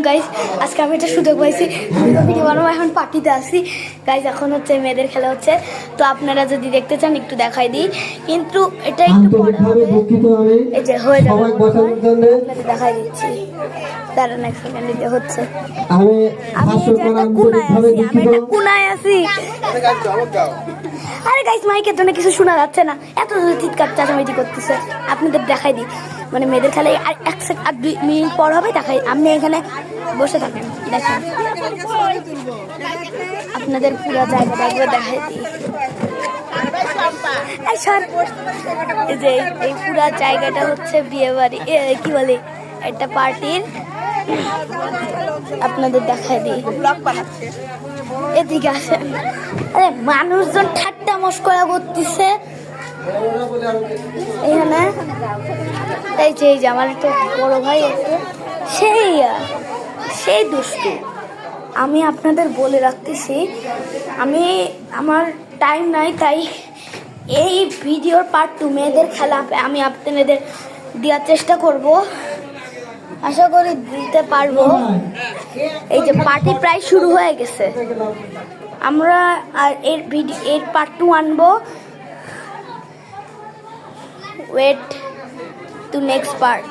Guys আজকে আমি একটা সুযোগ পাইছি, ভিডিও বানাবো। এখন পার্টিতে আসি গাইজ, এখন হচ্ছে মেয়েদের খেলা হচ্ছে। তো আপনারা যদি দেখতে চান একটু দেখাই দিই, কিন্তু এটা একটু পরে হবে। এই যে হয়ে যাবে, আপনাদের দেখাই দিচ্ছি। দাঁড়ান এক সেকেন্ড, এই যে হচ্ছে। আমি একটা কোনায় আছি। আরে গাইজ মাইকের জন্য কিছু শোনা যাচ্ছে না, এত চিৎকার চাচামেচি করতেছে। আপনাদের দেখাই দিই, মানে মেয়েদের খেলায় আর 2 মিনিট পর হবে, দেখাই। আপনি এখানে বসে থাকেন, দেখেন আপনাদের পুরো জায়গাটা একবার দেখাই দিই। এই যে এই পুরো জায়গাটা হচ্ছে বিয়ে বাড়ি, কি বলে, একটা পার্টির। আপনাদের দেখাই দিই, এদিকে আসেন। আরে মানুষজন ঠাট্টা মস্করা করতেছে এখানে। এই যে আমার একটা বড় ভাই আছে, সেই দুষ্টু। আমি আপনাদের বলে রাখতেছি, আমার টাইম নাই, তাই এই ভিডিওর পার্ট 2 মেয়েদের খেলা আমি আপনাদের দেওয়ার চেষ্টা করব, আশা করি দিতে পারবো। এই যে পার্টি প্রায় শুরু হয়ে গেছে, আমরা আর এর পার্ট 2 আনবো। Wait to next part.